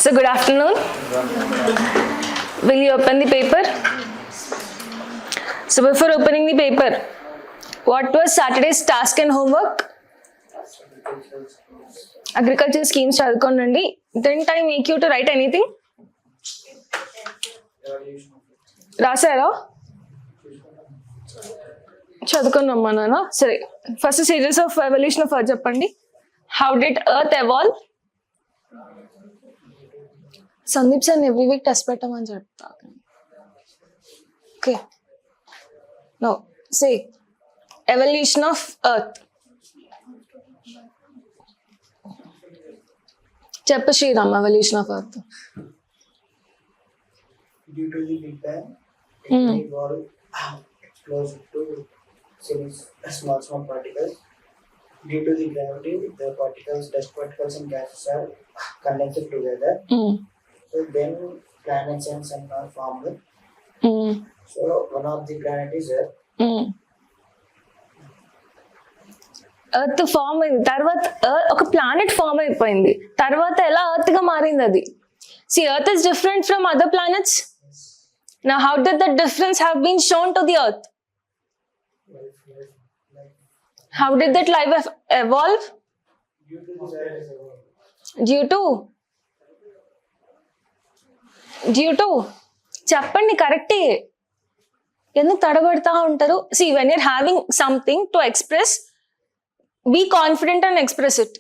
So good afternoon. Will you open the paper? So before opening the paper, what was Saturday's task and homework? Agricultural schemes చదువుకోండి. Didn't I make you to write anything? రాసారా? చదువుకున్నామ్మా నాన్న. సరే, first series of evolution of earth చెప్పండి. How did Earth evolve? Sandeep sir every week test పెట్టమని చెప్తా. Okay, no say evolution of earth. చెప్పు Sriram, evolution of earth. Due to the Big Bang, it evolved explosive to small particles. Due to the gravity, the particles, dust particles and gases are condensed together. So then planets and sun are formed. So one of the planets is Earth. Earth form అయింది, తర్వాత ఒక planet form అయిపోయింది, తర్వాత ఎలా earth గా మారింది అది. See, Earth is different from other planets. Now, how did that difference have been shown to the Earth? How did that life evolve? Due to చెప్పండి కరెక్టే, ఎందుకు తడబడతా ఉంటారు? See, when you're having something to express, be confident and express it.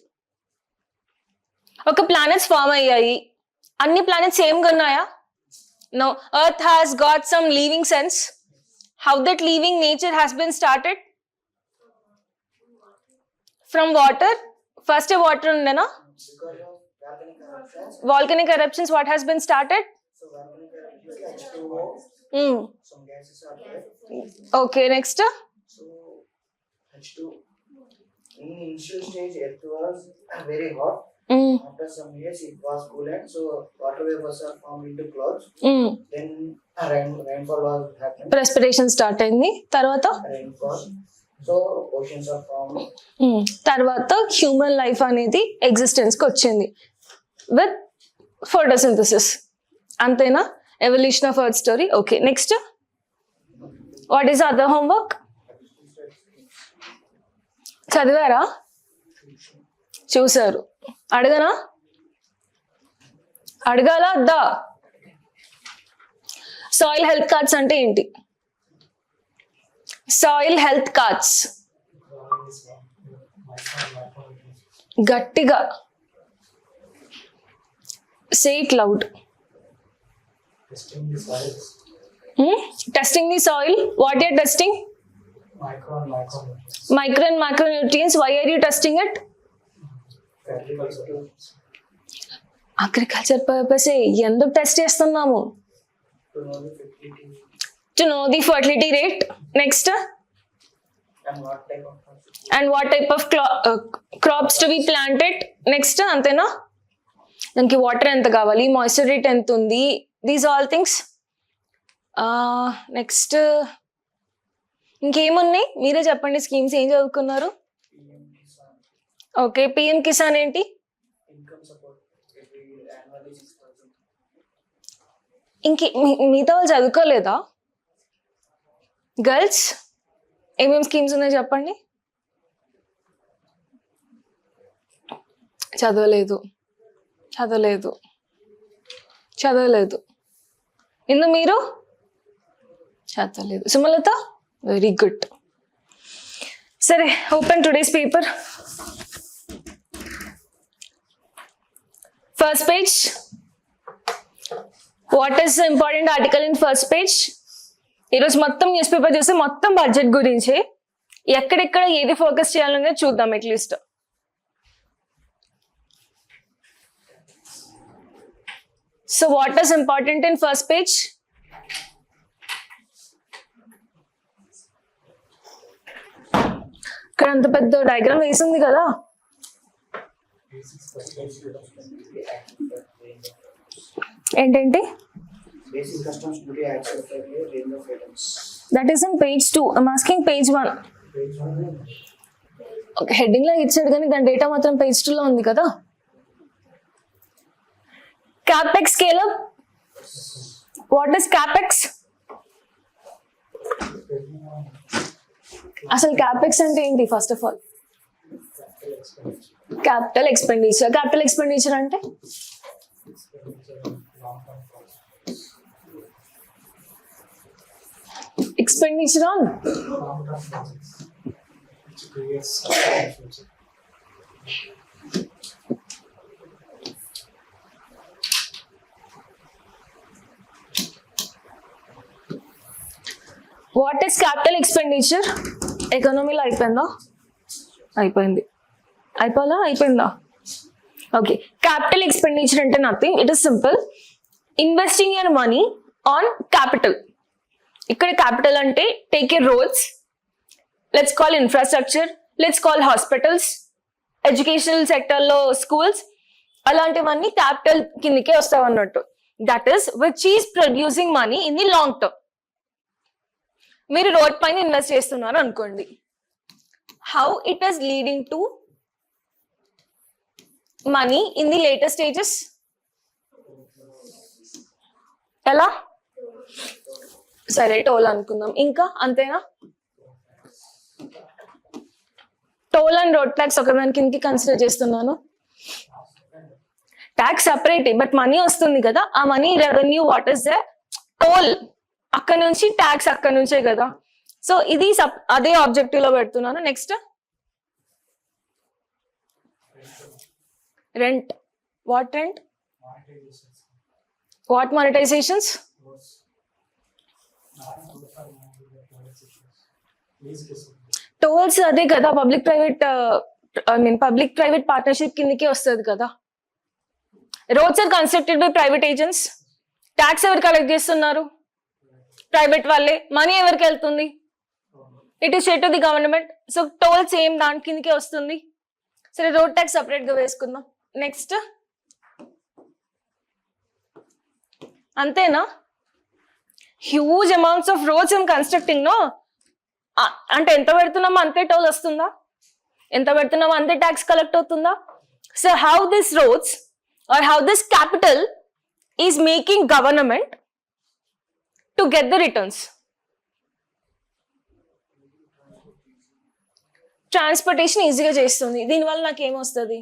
ఒక planets form అయ్యాయి, అన్ని planets same గా ఉన్నాయా? No, Earth has got some living sense. How that living nature has been started? From water. First water undena? Because of Volcanic eruptions, what has been started? so volcanic eruptions, H2O, some gases are there. Okay, next. So H2, in initial stage, Earth was very hot. After some years, it was coolant, so water vapors are formed into clouds. Then rainfall was happening. Precipitation start అయింది, తర్వాత Rainfall. So oceans are formed. తర్వాత human life అనేది existence కి వచ్చింది with photosynthesis. అంతేనా evolution of earth story? Okay, next. What is other homework? చదివారా? చూసారు. అడగనా? అడగాలా అద్దా? సాయిల్ హెల్త్ కార్డ్స్ అంటే ఏంటి? సాయిల్ హెల్త్ కార్డ్స్ గట్టిగా say it loud. Testing the soil. What you're testing? Micro and micronutrients. Why are you testing it? Agriculture purpose. ఎందుకు test చేస్తున్నాము? To know the fertility rate. Next. And what type of crops to be planted. Next. అంతేనా? దానికి water ఎంత కావాలి, moisture rate ఎంత ఉంది, these all things. Next ఇంకేమున్నాయి మీరే చెప్పండి. స్కీమ్స్ ఏం చదువుకున్నారు? ఓకే, పిఎం కిసాన్ ఏంటి? Income support annually 6,000. ఇంకే మిగతా వాళ్ళు చదువుకోలేదా? గర్ల్స్ ఏమేమి స్కీమ్స్ ఉన్నాయో చెప్పండి. చదవలేదు. ఇందు మీరు చదవలేదు. Sumalatha, very good. సరే, open today's paper. First page. What is the important article in first page? ఈరోజు మొత్తం న్యూస్ పేపర్ చూస్తే మొత్తం బడ్జెట్ గురించి, ఎక్కడెక్కడ ఏది ఫోకస్ చేయాలనేది చూద్దాం at least. So what is important in first page? ఇక్కడ అంత పెద్ద డయాగ్రామ్ వేసింది కదా. ఏంటంటి? Basic customs duty acts of a range of items. That is in page 2. I'm asking page 1. Page 1. Okay, heading లో ఇచ్చాడు కానీ దాని డేటా మాత్రం page 2 లో ఉంది కదా. capex scale up. What is capex? అసలు capex అంటే ఏంటి first of all? Capital expenditure. Capital expenditure అంటే expenditure on what is capital expenditure? ఎకనామీలో అయిపోయిందా? అయిపోయిందా? ఓకే, క్యాపిటల్ ఎక్స్పెండిచర్ అంటే nothing, it is simple, investing your money on capital. ఇక్కడ capital అంటే take a roads, let's call infrastructure, let's call hospitals, educational సెక్టర్లో schools, అలాంటివన్నీ capital కిందకే వస్తావు అన్నట్టు. That is which is producing money in the long term. మీరు road పైన invest చేస్తున్నారు అనుకోండి, how it is leading to money in the later stages? ఎలా? సరే టోల్ అనుకుందాం, ఇంకా అంతేనా? టోల్ అండ్ రోడ్ ట్యాక్స్ ఒకదాని కిందకి కన్సిడర్ చేస్తున్నాను. ట్యాక్స్ సపరేట్, బట్ మనీ వస్తుంది కదా, ఆ money revenue what is the toll, అక్కడ నుంచి ట్యాక్స్ అక్కడ నుంచే కదా. సో ఇది అదే ఆబ్జెక్టివ్ లో పెడుతున్నాను. Next rent. What rent? What monetizations? Tolls అదే కదా, పబ్లిక్ ప్రైవేట్ పార్ట్నర్షిప్ కిందకి వస్తుంది కదా. Roads are constructed by private agents. Tax ఎవరు కలెక్ట్ చేస్తున్నారు? ప్రైవేట్ వాళ్ళే. మనీ ఎవరికి వెళ్తుంది? It is share to the government. So toll same దాని కిందకే వస్తుంది. సరే రోడ్ ట్యాక్స్ సపరేట్ గా వేసుకుందాం. నెక్స్ట్ అంతేనా? Huge amounts of roads I'm constructing no, అంటే ఎంత పెడుతున్నామో అంతే టోల్ వస్తుందా? ఎంత పెడుతున్నామో అంతే ట్యాక్స్ కలెక్ట్ అవుతుందా? So how this roads are how this capital is making government to get the returns? Transportation ఈజీగా చేస్తుంది. దీనివల్ల నాకు ఏమొస్తుంది?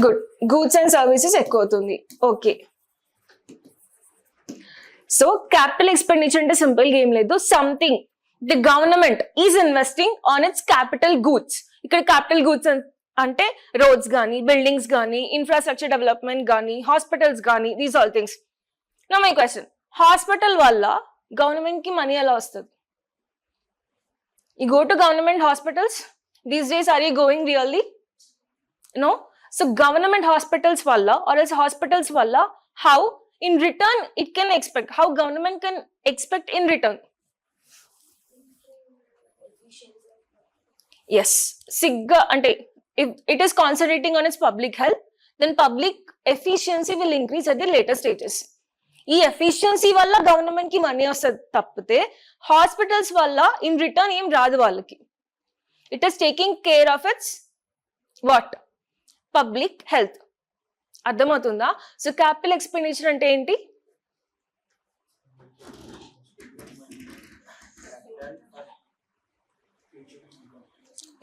గుడ్, గూడ్స్ అండ్ సర్వీసెస్ ఎక్కువ అవుతుంది. ఓకే, సో క్యాపిటల్ ఎక్స్పెండిచర్ అంటే సింపుల్ గా ఏం లేదు, something the government is investing on it's capital goods. ఇక్కడ క్యాపిటల్ గూడ్స్ అంటే రోడ్స్ కానీ, బిల్డింగ్స్ కానీ, ఇన్ఫ్రాస్ట్రక్చర్ డెవలప్మెంట్ కానీ, హాస్పిటల్స్ కానీ, these all things. Now my question, hospital వల్ల గవర్నమెంట్ కి మనీ ఎలా వస్తుంది? You go to government hospitals these days, are you going really? No. So government hospitals valla or else hospitals valla, how in return it can expect, how government can expect in return? Yes, sigga ante if it is concentrating on its public health, then public efficiency will increase at the later stages. ఈ efficiency వల్ల government కి money వస్తుంది తప్పితే hospitals వల్ల in return ఏం రాదు వాళ్ళకి. It is taking care of it's what? Public health. అర్థమవుతుందా? సో క్యాపిటల్ ఎక్స్పెండిచర్ అంటే ఏంటి?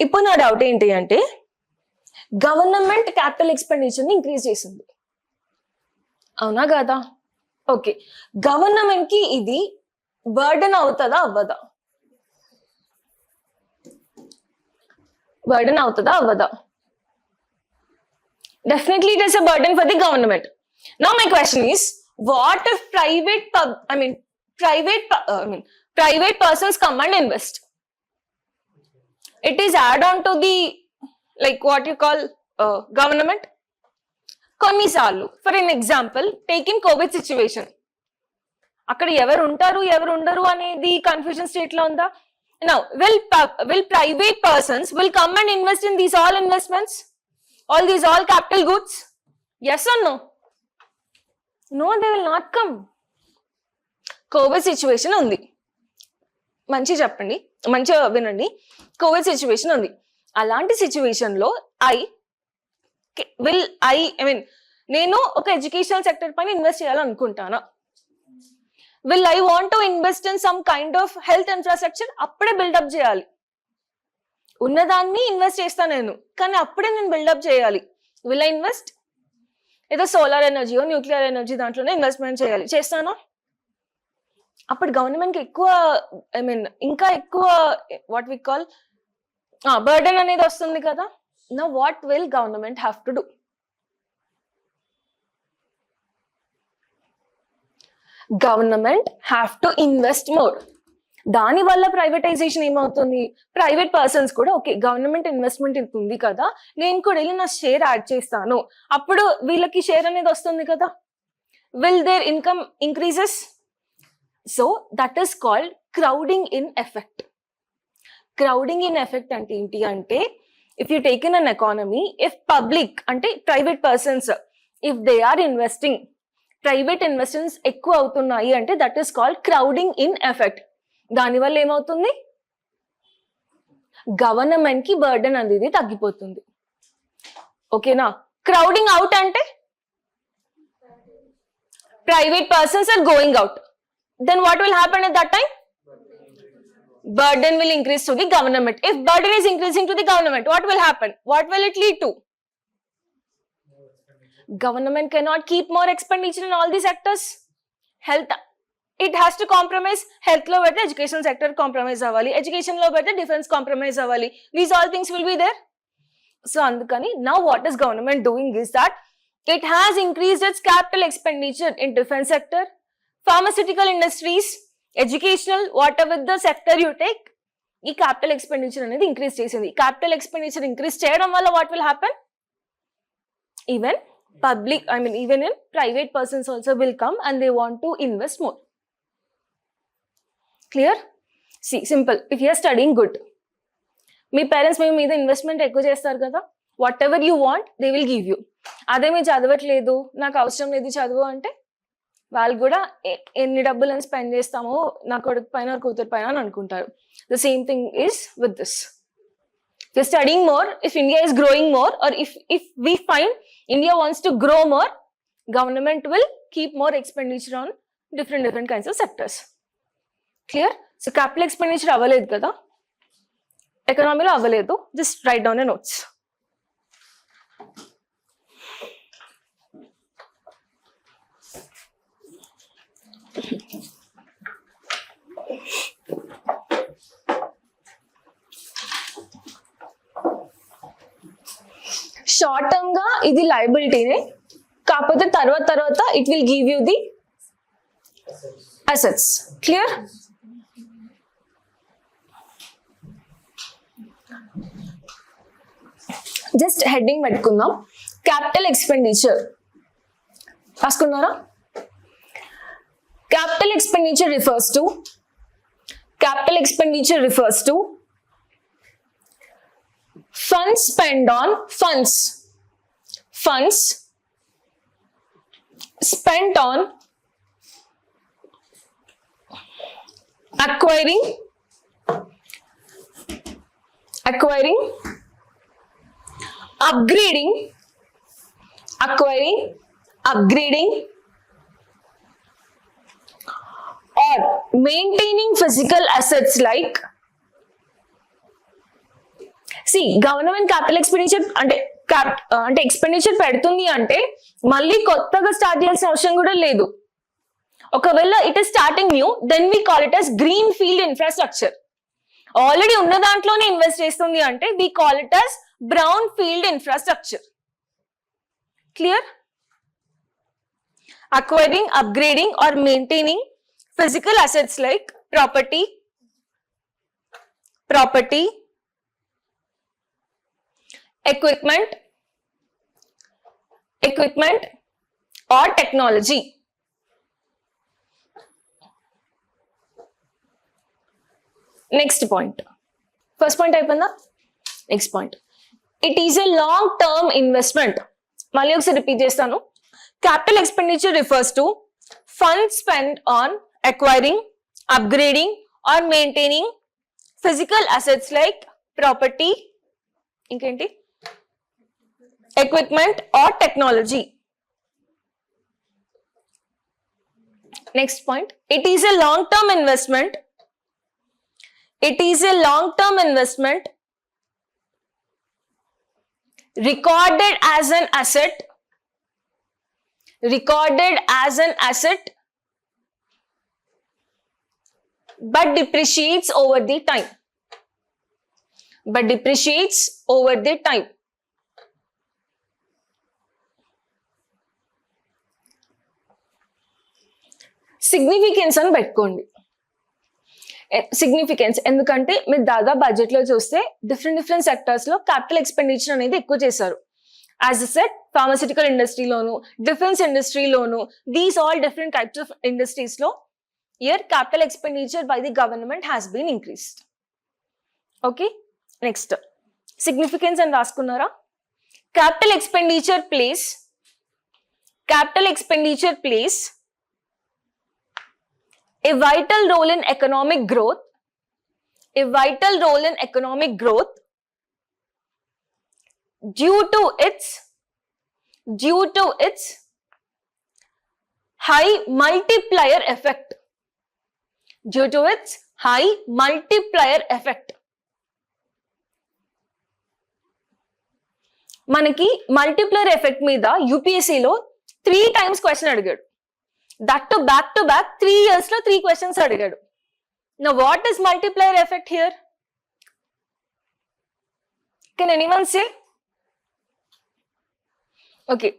ఇప్పుడు నా డౌట్ ఏంటి అంటే, గవర్నమెంట్ క్యాపిటల్ ఎక్స్పెండిచర్ ని ఇంక్రీజ్ చేసింది, అవునా కదా? ఓకే, గవర్నమెంట్ కి ఇది బర్డెన్ అవుతుందా అవ్వదా? బర్డెన్ అవుతుందా అవ్వదా? Definitely it is a burden for the government. Now my question is, what if private persons come and invest? It is add on to the, like what you call government. కొన్నిసార్లు for an example take in Covid situation, అక్కడ ఎవరు ఉంటారు ఎవరు ఉండరు అనేది confusion state లో ఉందా? Now will private persons will come and invest in these all investments, all capital goods? Yes or no? No, they will not come. Covid situation ఉంది, మంచిగా చెప్పండి, మంచిగా వినండి. కోవిడ్ సిచ్యువేషన్ ఉంది, అలాంటి సిచ్యువేషన్ లో ఐ మీన్ నేను ఒక ఎడ్యుకేషనల్ సెక్టర్ పైన ఇన్వెస్ట్ చేయాలనుకుంటానా? Will I want to invest in some kind of health infrastructure? అప్పుడే బిల్డప్ చేయాలి. ఉన్నదాన్ని ఇన్వెస్ట్ చేస్తాను నేను, కానీ అప్పుడే నేను బిల్డప్ చేయాలి. Will I invest? ఏదో సోలార్ ఎనర్జీయో న్యూక్లియర్ ఎనర్జీ దాంట్లోనే ఇన్వెస్ట్మెంట్ చేయాలి, చేస్తానా? అప్పుడు గవర్నమెంట్కి ఎక్కువ ఇంకా ఎక్కువ వాట్ వి కాల్ బర్డెన్ అనేది వస్తుంది కదా. Now what will government have to do? Government have to invest more. దాని వల్ల ప్రైవేటైజేషన్ ఏమవుతుంది? ప్రైవేట్ పర్సన్స్ కూడా ఓకే గవర్నమెంట్ ఇన్వెస్ట్మెంట్ ఉంది కదా, నేను కూడా వెళ్ళి నా షేర్ యాడ్ చేస్తాను, అప్పుడు వీళ్ళకి షేర్ అనేది వస్తుంది కదా. Will there income increases? So that is called crowding in effect. Crowding in effect అంటే ఏంటి అంటే, if you take in an economy, if public అంటే private persons if they are investing, private investments ఎక్కువ అవుతున్నాయి అంటే that is called crowding in effect. దానివల్ల ఏమవుతుంది? Government కి బర్డెన్ అనేది తగ్గిపోతుంది. ఓకేనా? క్రౌడింగ్ అవుట్ అంటే private persons are going out. Then what will happen at that time? Burden will increase to the government. If burden is increasing to the government, what will happen? What will it lead to? Government cannot keep more expenditure in all the sectors. Health, it has to compromise. Health lo vedte education sector compromise avali, education lo vedte defense compromise avali. These all things will be there. So andukani now what is government doing is that it has increased its capital expenditure in defense sector, pharmaceutical industries, educational, whatever the sector you take, ఈ capital expenditure అనేది increase చేసింది. Capital expenditure increase చేయడం వల్ల what will happen? Even public, even in private persons also will come and they want to invest more. Clear? See, simple. If you are studying good, మీ parents మీ మీద investment ఎక్కువ చేస్తారు కదా, whatever you want they will give you. అదే మీరు చదవట్లేదు, నాకు అవసరం లేదు చదువు అంటే వాళ్ళు కూడా ఎన్ని డబ్బులు అని స్పెండ్ చేస్తామో నా కొడుకు పైన కూతురు పైన అని అనుకుంటారు. The same thing is with this. If studying more, if India is growing more, or if we find India wants to grow more, government will keep more expenditure on different kinds of sectors. Clear? So capital expenditure అవ్వలేదు కదా, ఎకనామీలో అవ్వలేదు, just write down your notes. Short term గా ఇది లయబిలిటీనే, కాకపోతే తర్వాత it will give you the assets. Clear? Just heading పెట్టుకుందాం. Capital expenditure రాసుకున్నారా? Capital expenditure refers to funds spent on funds spent on acquiring, upgrading or maintaining physical assets like, see, government capital expenditure అంటే expenditure పెడుతుంది అంటే మళ్ళీ కొత్తగా start చేయాల్సిన అవసరం కూడా లేదు. ఒకవేళ it is starting new, then we call it as green field infrastructure. Already ఉన్న దాంట్లోనే ఇన్వెస్ట్ చేస్తుంది అంటే we call it as brown field infrastructure. Clear? Acquiring, upgrading or maintaining physical assets like property, equipment or technology. Next point. First point అయిపోయిందా? Next point. It is a long term investment. మళ్ళీ ఒకసారి repeat చేస్తాను. Capital expenditure refers to funds spent on acquiring, upgrading or maintaining physical assets like property, ఇంకేంటి equipment or technology. Next point, it is a long term investment. It is a long term investment recorded as an asset, recorded as an asset, but depreciates over the time, but depreciates over the time. Significance అని పెట్టుకోండి. Significance ఎందుకంటే మీరు దాదాపు budget లో చూస్తే different sectors లో capital expenditure అనేది ఎక్కువ చేశారు. యాజ్ అ సెట్ ఫార్మస్యూటికల్ ఇండస్ట్రీలోను, డిఫెన్స్ ఇండస్ట్రీలోను, these all different types of industries లో year capital expenditure by the government has been increased. Okay, next significance అని రాసుకున్నారా? Capital expenditure plays a vital role in economic growth, a vital role in economic growth due to its high multiplier effect, due to its high multiplier effect. మనకి multiplier effect మీద యూపీఎస్సీలో 3 times question అడిగాడు. That to back 3 years lo 3 questions అడిగాడు. Now what is multiplier effect here? Can anyone say? Okay,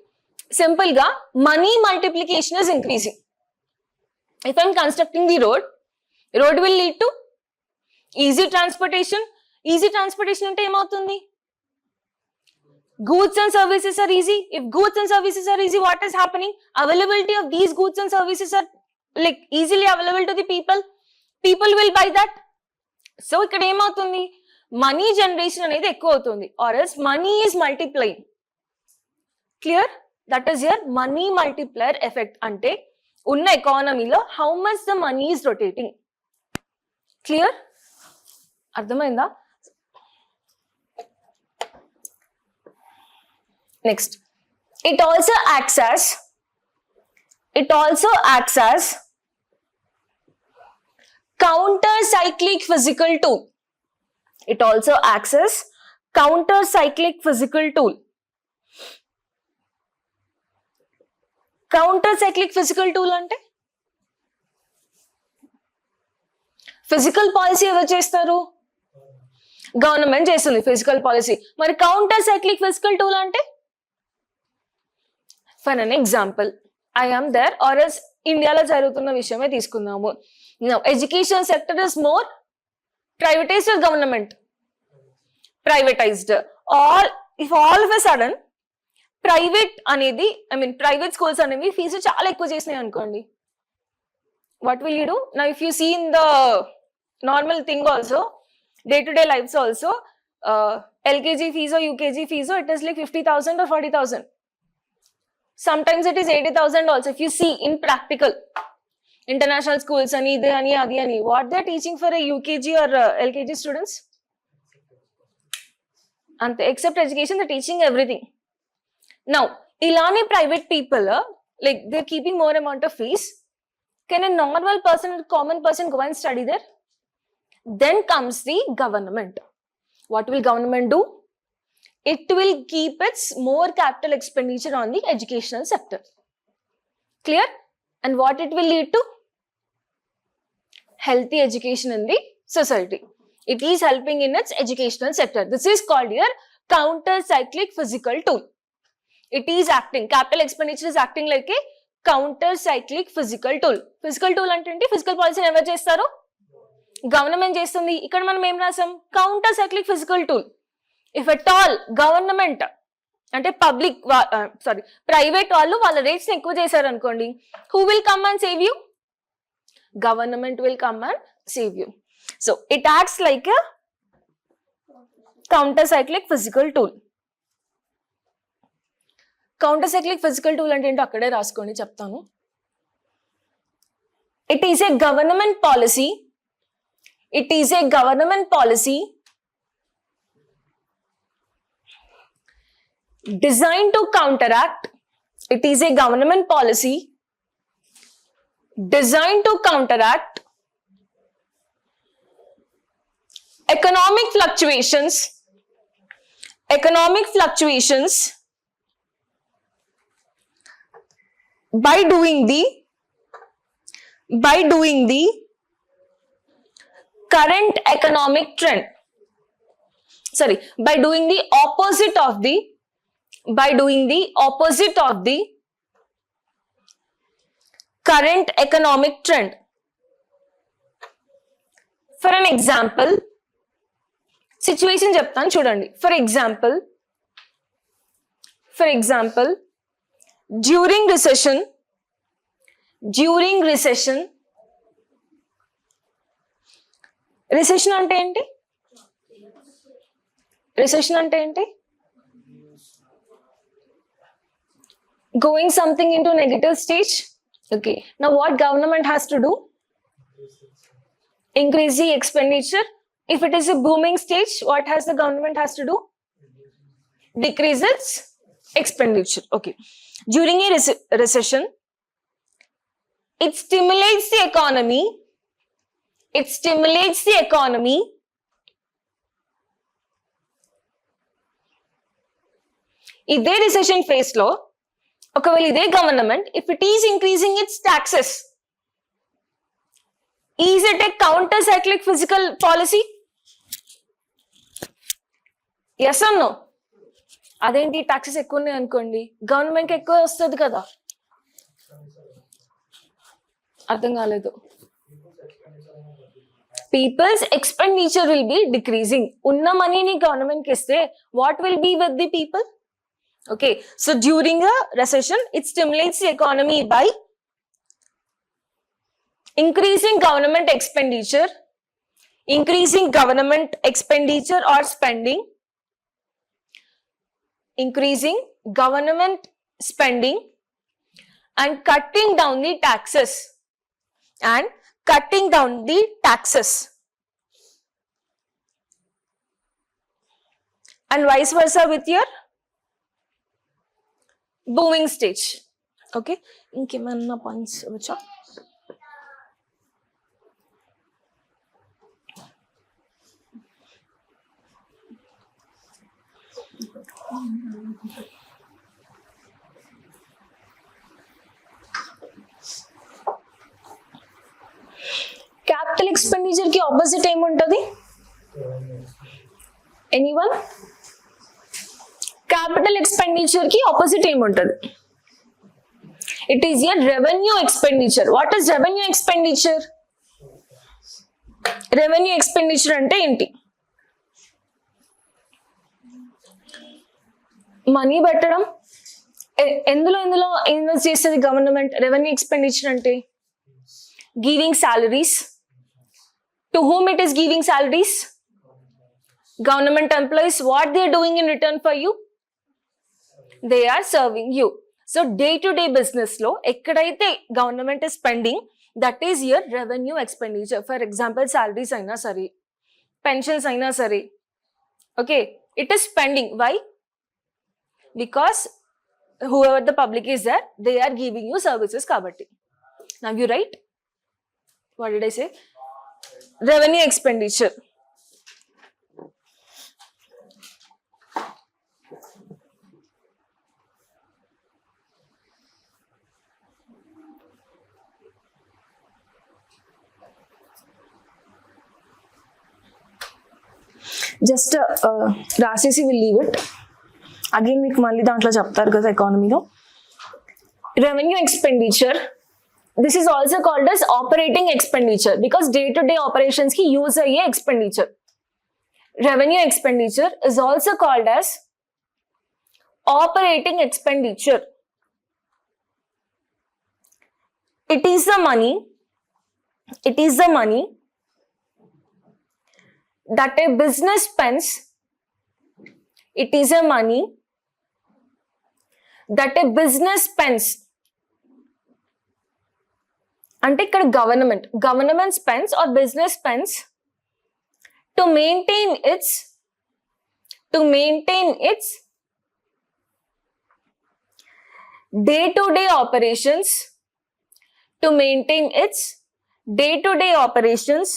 simple ga money multiplication is increasing. If I'm constructing the road will lead to easy transportation. Easy transportation ante em avutundi? Goods and services are easy. If goods and services are easy, what is happening? Availability of these goods and services are like easily available to the people. People will buy that. So ikkada em avutundi? Money generation anedi ekku avutundi, or else money is multiplying. Clear? That is your money multiplier effect. Ante unna economy lo how much the money is rotating. Clear? Ardhamainda? Next, it also acts as counter cyclic physical tool. It also acts as counter cyclic physical tool. Counter cyclic physical tool ante physical policy ever చేస్తారు? Government చేస్తుంది physical policy. మరి counter cyclic physical tool అంటే for an example I am there, or else ఇండియాలో జరుగుతున్న విషయమే తీసుకుందాము. Education sector is more privatized or government? Privatized. If all of a sudden private అనేది private schools అనేవి fees చాలా ఎక్కువ చేసినాయి అనుకోండి, what will you do? Now if you see in the normal thing also, day-to-day lives also, LKG fees or UKG fees, it is like 50,000 or 40,000. Sometimes it is 80,000 also. If you see in practical, international schools, what they are teaching for a UKG or LKG students? And except education, they are teaching everything. Now, ilani private people, like they are keeping more amount of fees. Can a normal person, common person go and study there? Then comes the government. What will government do? It will keep its more capital expenditure on the educational sector. Clear? And what it will lead to? Healthy education in the society. It is helping in its educational sector. This is called your counter cyclic physical tool. It is acting, capital expenditure is acting like a counter cyclic physical tool. Physical tool అంటే physical policy ఎవరు చేస్తారు? Government చేస్తుంది. ఇక్కడ మనం ఏం రాసాం? Counter cyclic physical tool. If at all government అంటే public private వాళ్ళు వాళ్ళ రేట్స్ ఎక్కువ చేశారు అనుకోండి, who will come and save you? Government will come and save you. So it acts like a counter cyclic physical tool. Counter cyclic physical tool అంటే ఏంటో అక్కడే రాసుకోండి, చెప్తాను. It is a government policy. It is a government policy designed to counteract, it is a government policy designed to counteract economic fluctuations by doing the current economic trend. Sorry, by doing the opposite of the current economic trend. For an example, situation చెప్తాను చూడండి. For example, during recession, అంటే ఏంటి? Recession అంటే ఏంటి? Going something into negative stage. Okay. Now what government has to do? Increase the expenditure. If it is a booming stage, what has the government has to do? Decrease its expenditure. Okay. During a recession, it stimulates the economy. ఇదే recession phase లో ఒకవేళ ఇదే government if it is increasing its taxes, is it a counter cyclic physical policy? Yes అన్నో? అదేంటి taxes ఎక్కువ ఉన్నాయి అనుకోండి, గవర్నమెంట్కి ఎక్కువ వస్తుంది కదా. అర్థం కాలేదు. People's expenditure will be decreasing. Unna money ni government ki iste, what will be with the people? Okay, so during a recession, it stimulates the economy by increasing government expenditure or spending, increasing government spending and cutting down the taxes. And vice versa with your booming stage. Okay, ఇంకేమన్నా points వచ్చా? Capital expenditure కి opposite ఏముంటది? Anyone? Capital expenditure కి opposite ఏముంటది? It is your revenue expenditure. What is revenue expenditure? Revenue expenditure అంటే ఏంటి? Money పెట్టడం. ఎందులో ఇన్వెస్ట్ చేసేది గవర్నమెంట్? రెవెన్యూ ఎక్స్పెండిచర్ అంటే giving salaries. To whom it is giving salaries? Government employees. What they are doing in return for you? They are serving you. So day-to-day business lo ekkadaithe government is spending, that is your revenue expenditure. For example, salaries aina sare, pensions aina sare. Okay, it is spending. Why? Because whoever the public is there, they are giving you services kabatti. Now you write. What did I say? Revenue expenditure. Just రాసేసి will leave it. Again మీకు మళ్ళీ దాంట్లో చెప్తారు కదా ఎకానమీలో. Revenue expenditure. This is also called as operating expenditure because day-to-day operations ki use aye expenditure. Revenue expenditure is also called as operating expenditure. It is the money that a business spends. It is a money that a business spends. అంటే ఇక్కడ government spends or business spends to maintain its day-to-day operations, to maintain its day-to-day operations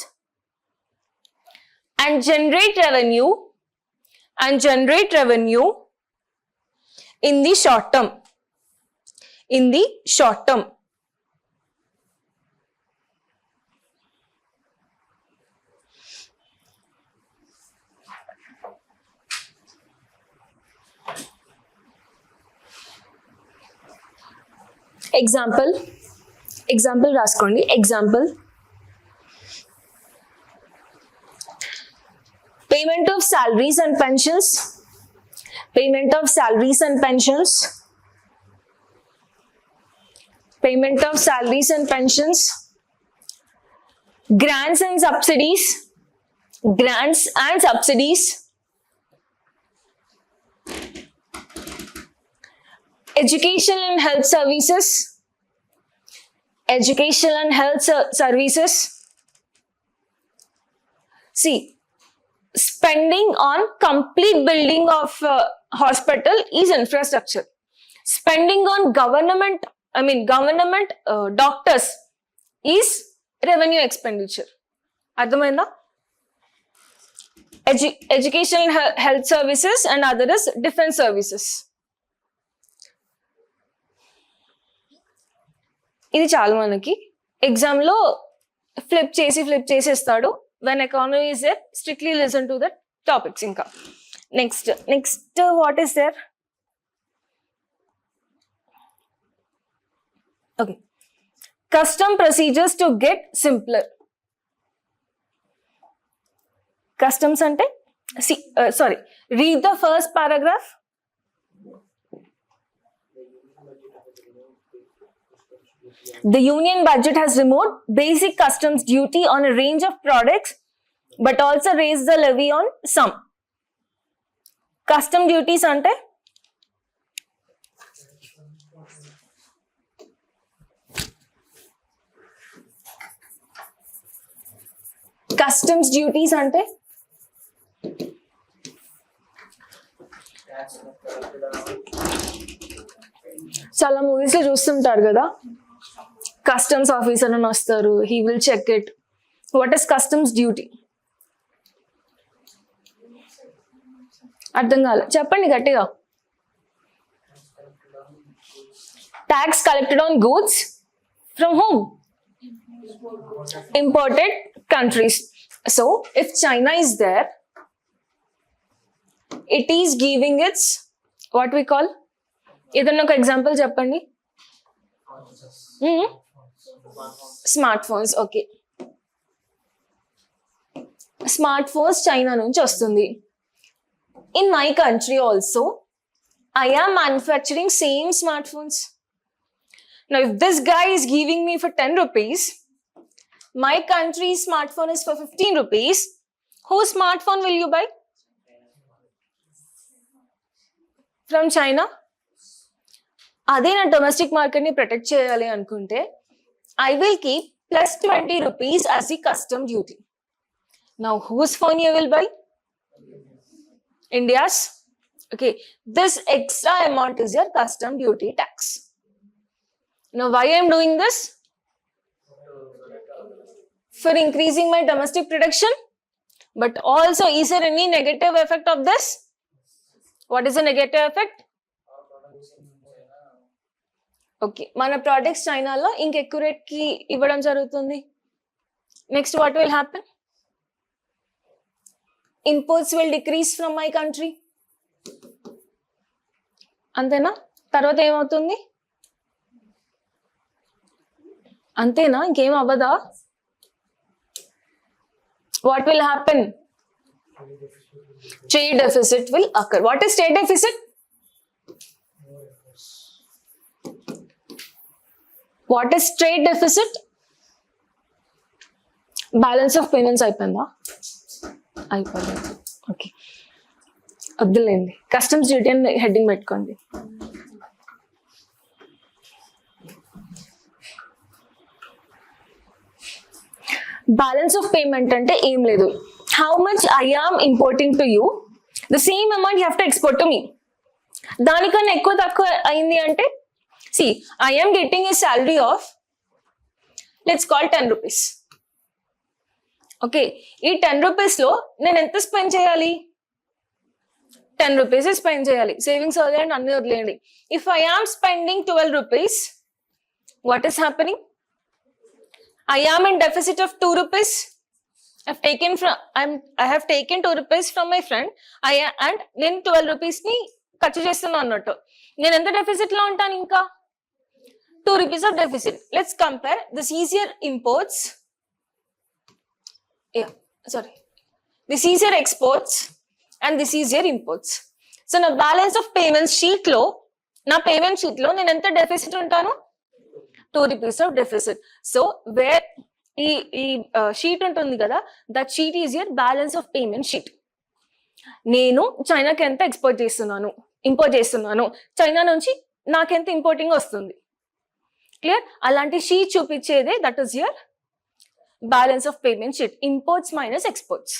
and generate revenue in the short term. Example రాసుకోండి. Payment of salaries and pensions. Payment of salaries and pensions. Grants and subsidies. Education and health services. See, spending on complete building of hospital is infrastructure. Spending on government doctors is revenue expenditure. Adhamayinda? Educational health services and other is defense services. ఇది చాలు మనకి. Exam లో flip చేసి ఇస్తాడు. when economy is there, strictly listen to the topics. Inka next what is there? Okay, custom procedures to get simpler. Customs ante read the first paragraph. The union budget has removed basic customs duty on a range of products, but also raised the levy on some. Custom duties ante చాలా movies లో చూస్తుంటారు కదా, customs officer అని వస్తారు, he will check it. What is customs duty? అర్థం కాలే, చెప్పండి గట్టిగా. Tax collected on goods from home? Imported countries. So if China is there, it is giving its what we call, ఏదన్నా ఒక ఎగ్జాంపుల్ చెప్పండి. Smart phones. Okay, smart phones China నుంచి వస్తుంది. In my country also I am manufacturing same smartphones. Now if this guy is giving me for 10 rupees, my country's smartphone is for 15 rupees, whose smartphone will you buy? From China? అదే నా domestic market ని protect చేయాలి అనుకుంటే I will keep plus 20 rupees as the custom duty. Now whose phone you will buy? India's. Okay, this extra amount is your custom duty tax. Now why I am doing this? For increasing my domestic production, but also is there any negative effect of this? What is the negative effect? Okay, mana products China lo ఇంకెక్కువ rate కి ఇవ్వడం జరుగుతుంది. Next what will happen? Imports will decrease from my country. అంతేనా? తర్వాత ఏమవుతుంది? అంతేనా, ఇంకేం అవ్వదా? What will happen? Trade deficit will occur. What is trade deficit? What is trade deficit? Balance of payments అయిపోయిందా? అయిపోలేదు. ఓకే, వద్దులేండి. కస్టమ్స్ డ్యూటీ అని హెడ్డింగ్ పెట్టుకోండి. బ్యాలెన్స్ ఆఫ్ పేమెంట్ అంటే ఏం లేదు. How much I am importing to you, the same amount you have to export to me. దానికన్నా ఎక్కువ తక్కువ అయింది అంటే See, I am getting a salary of, let's call 10 rupees. Okay, ఈ 10 రూపీస్ లో నేను ఎంత స్పెండ్ చేయాలి? 10 రూపీస్ స్పెండ్ చేయాలి. సేవింగ్స్ వదిలేయండి, అన్ని వదిలేయండి. If I am spending 12 rupees, what is happening? I am in deficit of 2 rupees. I have taken 2 rupees from my friend. And నేను 12 rupees ని ఖర్చు చేస్తున్నాను అన్నట్టు. నేను ఎంత డెఫిసిట్ లో ఉంటాను? ఇంకా 2 rupees of deficit. Let's compare. This is your imports. This is your exports and this is your imports. So నా balance of payments sheet లో, నా పేమెంట్ షీట్ లో నేను ఎంత డెఫిసిట్ ఉంటాను? 2 rupees of deficit. So where ఈ sheet ఉంటుంది కదా, that sheet is your balance of payment sheet. నేను చైనాకి ఎంత ఇంపోర్ట్ చేస్తున్నాను, చైనా నుంచి నాకెంత ఇంపోర్టింగ్ వస్తుంది. క్లియర్? అలాంటి షీట్ చూపించేదే that is your balance of payment sheet, imports minus exports.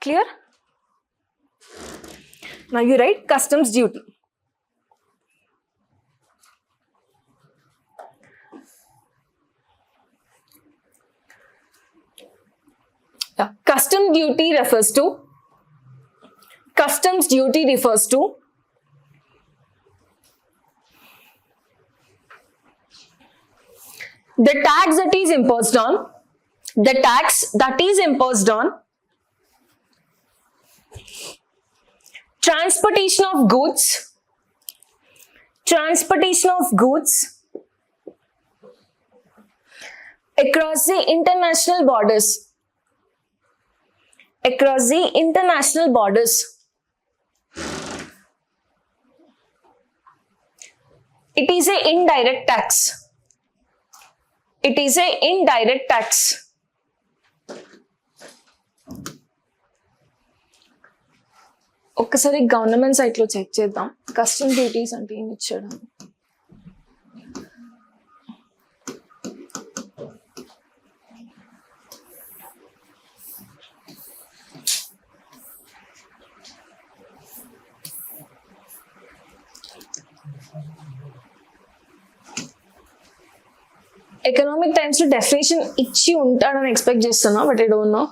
Clear? Now you write customs duty. Customs duty refers to the tax that is imposed on transportation of goods across the international borders. It is a indirect tax. ఒక్కసారి government site లో check చేద్దాం custom duties అంటే ఏమి ఇచ్చాడు. Economic times లో definition ఇచ్చి ఉంటాడని expect చేస్తున్నా, but I don't know.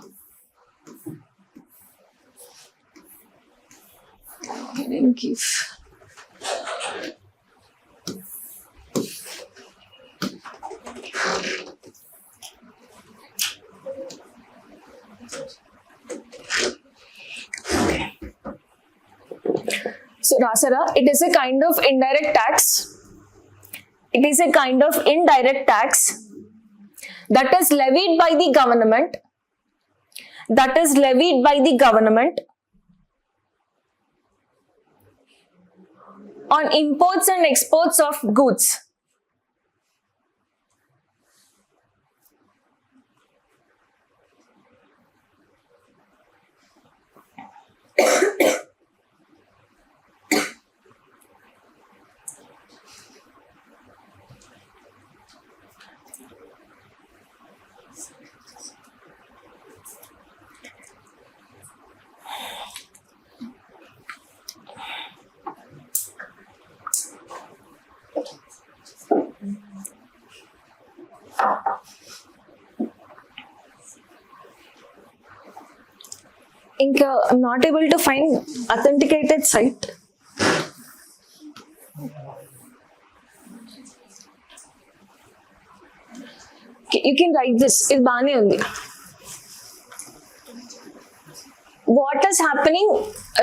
So రాసారా, it is a kind of indirect tax. It is a kind of indirect tax that is levied by the government on imports and exports of goods. ఇంకా I'm not able to find authenticated site. You can write this. ఇది బానే ఉంది. What is happening?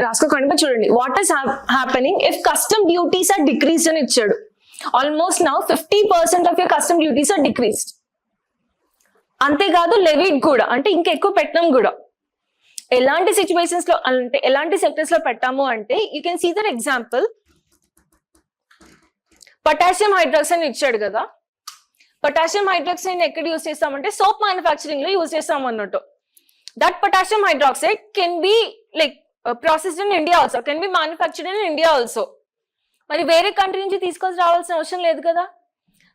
రాసుకోకండి చూడండి. What is happening if custom duties are decreased అని ఇచ్చాడు. Almost now 50% of your custom duties are decreased. అంతేకాదు levied కూడా, అంటే ఇంకా ఎక్కువ పెట్టడం కూడా. ఎలాంటి సిచ్యువేషన్స్ లో అంటే ఎలాంటి సెక్టర్స్ లో పెట్టాము అంటే you can see that example. Potassium hydroxide ఇచ్చాడు కదా, పొటాషియం హైడ్రాక్సైడ్ ఎక్కడ యూజ్ చేస్తామంటే సోప్ మ్యానుఫ్యాక్చరింగ్ లో యూజ్ చేస్తాం అన్నట్టు. That potassium hydroxide can be like processed in India also, can be manufactured in India also. మరి వేరే కంట్రీ నుంచి తీసుకొని రావాల్సిన అవసరం లేదు కదా.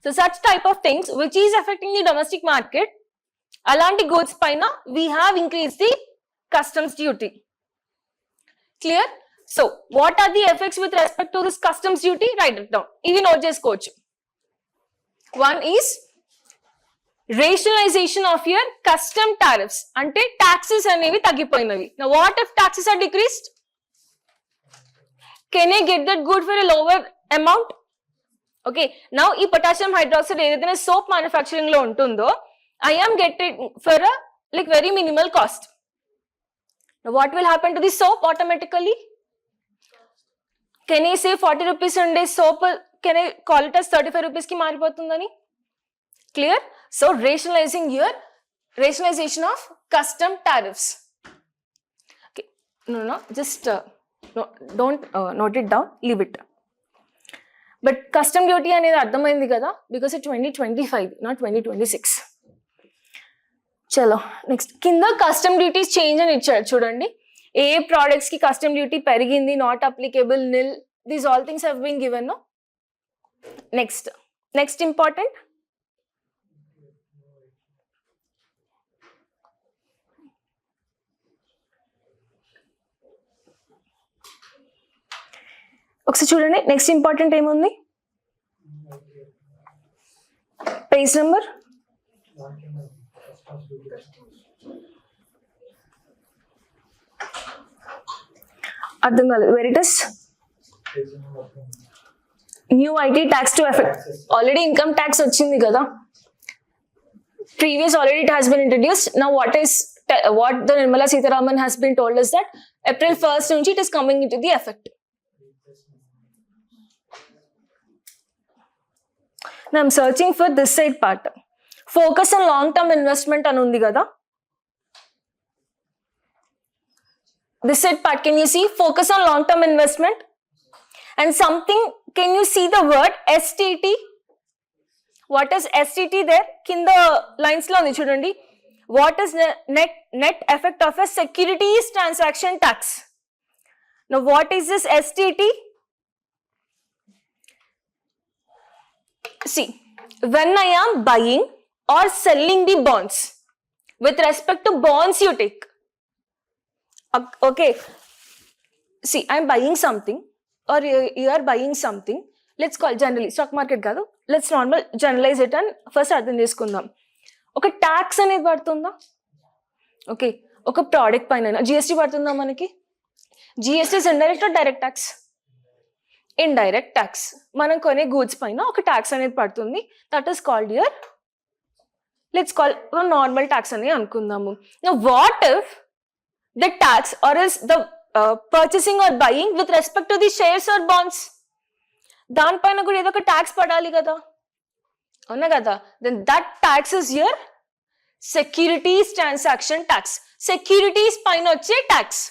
So such type of things which is affecting the domestic market, అలాంటి గూడ్స్ పైన we have increase the customs duty. Clear? So what are the effects with respect to this customs duty? Write it down. Ivi note chesukochu. One is rationalization of your custom tariffs. Ante taxes అనేవి తగ్గిపోయినవి. Now what if taxes are decreased? Can I get that good for a lower amount? Okay, now ఈ potassium hydroxide ఏదైతే soap manufacturing లో ఉంటుందో I am getting for a like very minimal cost. Now what will happen to the soap automatically? Can I say 40 rupees unde soap, can I call it as 35 rupees ki మారిపోతుందని? Clear? So rationalization of custom tariffs. Okay, no, just no, don't note it down, leave it. But custom duty అనేది అర్థమైంది కదా, because it 2025 not 2026. చలో next కింద custom duties change అని ఇచ్చాడు చూడండి. ఏ products కి కస్టమ్ డ్యూటీ పెరిగింది, not applicable, nil, these all things have been given. No next important ఒకసారి చూడండి. నెక్స్ట్ ఇంపార్టెంట్ ఏముంది? పేజ్ నెంబర్ అర్థం కాలేదు. వెరిటస్ new IT tax to effect. Already income tax వచ్చింది కదా, previous already it has been introduced. Now what the Nirmala Sitharaman has been told is that April 1st nunchi it is coming into the effect. Now I'm searching for this side part. Focus on long term investment అని ఉంది కదా. This side part, can you see focus on long term investment and something, can you see the word STT? What is STT there? Kinda lines lo undi chudandi. What is net effect of a securities transaction tax? Now what is this STT? See, when I am buying or selling the bonds, with respect to bonds you take, okay, see, I am buying something or you are buying something, let's call generally stock market కాదు, let's normal generalize it and first అర్థం చేసుకుందాం. ఒక tax అనేది పడుతుందా? Okay, ఒక product పైన GST పడుతుందా మనకి? GST is indirect or direct tax? Indirect tax. మనం కొనే గూడ్స్ పైన ఒక ట్యాక్స్ అనేది పడుతుంది, that is called your, let's call normal tax అని అనుకుందాము. What if the tax or is the purchasing or buying with respect to the shares or bonds, దానిపైన కూడా ఏదో ఒక ట్యాక్స్ పడాలి కదా, అవునా కదా? Then that tax is your securities transaction tax. Securities పైన వచ్చే ట్యాక్స్.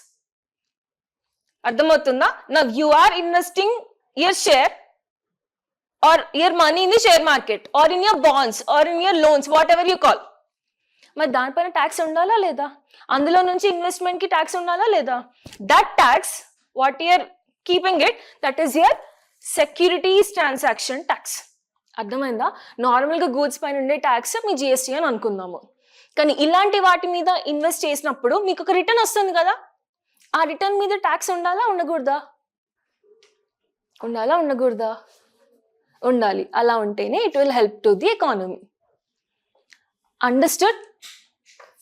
అర్థమవుతుందా? Now you are investing your share or your money in the share market or in your bonds or in your loans, whatever you call. మరి దానిపైన tax ఉండాలా లేదా? అందులో నుంచి investment కి ట్యాక్స్ ఉండాలా లేదా? That tax what you're keeping it, that is your securities transaction tax. అర్థమైందా? నార్మల్ గా గూడ్స్ పైన ఉండే ట్యాక్స్ మీ జిఎస్టీ అని అనుకుందాము. కానీ ఇలాంటి వాటి మీద ఇన్వెస్ట్ చేసినప్పుడు మీకు ఒక రిటర్న్ వస్తుంది కదా, ఆ రిటర్న్ మీద ట్యాక్స్ ఉండాలా ఉండకూడదా? ఉండాలా ఉండకూడదా? ఉండాలి. అలా ఉంటేనే it will help to the economy. Understood?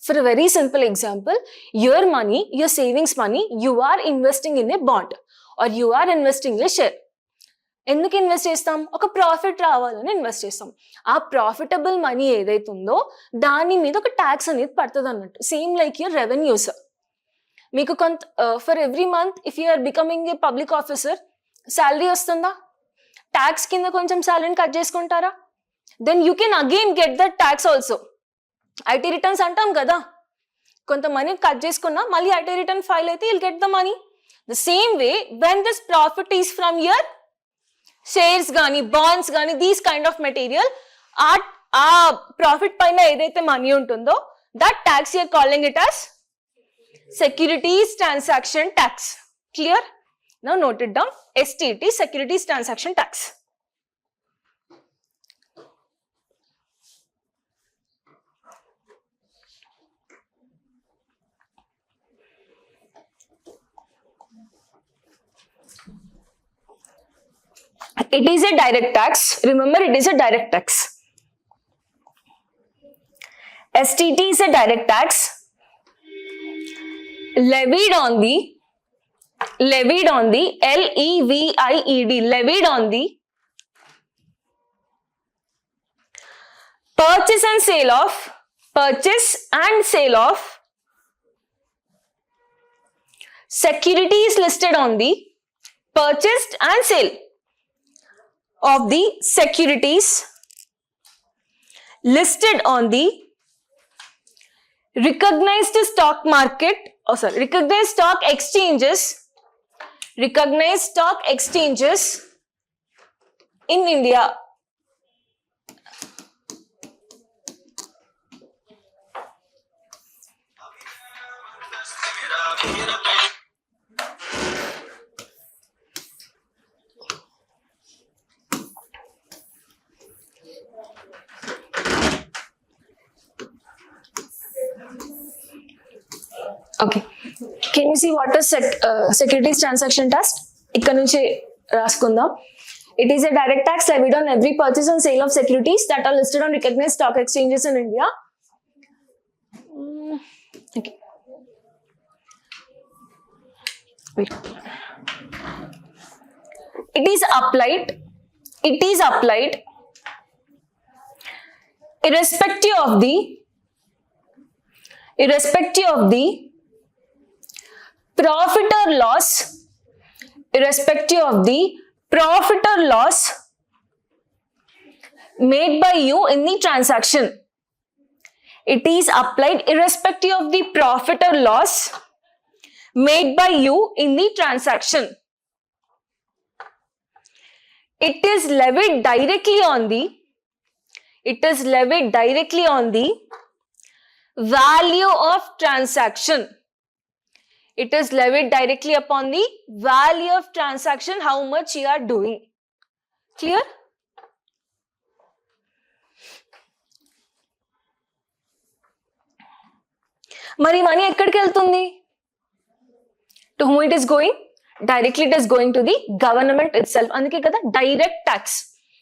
For a very simple example, your money, your savings money, you are investing in a bond or you are investing in a share. ఎందుకు invest చేస్తాం? ఒక profit రావాలని invest చేస్తాం. ఆ profitable money ఏదైతే ఉందో దాని మీద ఒక ట్యాక్స్ అనేది పడుతుంది అన్నట్టు. Same like your revenues. మీకు కొంత for every month if you are becoming a public officer, salary వస్తుందా? ట్యాక్స్ కింద కొంచెం శాలరీని కట్ చేసుకుంటారా? Then you can again get that tax also. IT returns అంటాం కదా, కొంత మనీ కట్ చేసుకున్నా మళ్ళీ ఐటీ రిటర్న్ ఫైల్ అయితే will get the money. The same way when this profit is from your shares కానీ బాండ్స్ కానీ these kind of material, ఆ profit పైన ఏదైతే మనీ ఉంటుందో that tax you're calling it as securities transaction tax. Clear? Now note it down. STT, securities transaction tax. It is a direct tax. Remember, it is a direct tax. STT is a direct tax levied on the L-E-V-I-E-D, levied on the purchase and sale of securities listed on the purchased and sale of the securities listed on the recognized stock market, recognized stock exchanges in India. Okay. Can you see what is securities transaction tax? ఇక్కడ నుంచి రాసుకుందాం. It is a direct tax levied on every purchase and sale of securities that are listed on recognized stock exchanges in India. Okay. Wait. It is applied irrespective of the profit or loss made by you in the transaction. It is applied irrespective of the profit or loss made by you in the transaction. It is levied directly on the value of transaction. It is levied directly upon the value of transaction, how much you are doing. Clear? Mari money ekkadiki veltundi? To whom it is going? Directly it is going to the government itself. Andike kada direct tax.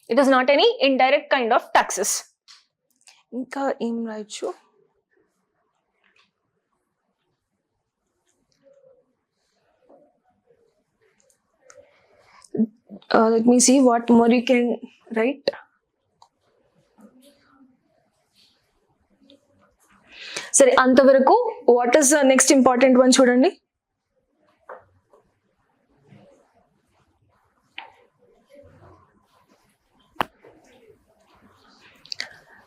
It is not any indirect kind of taxes. Inka em raichu? Let me see what more you can write. Sorry, antavaraku what is the next important one chudandi?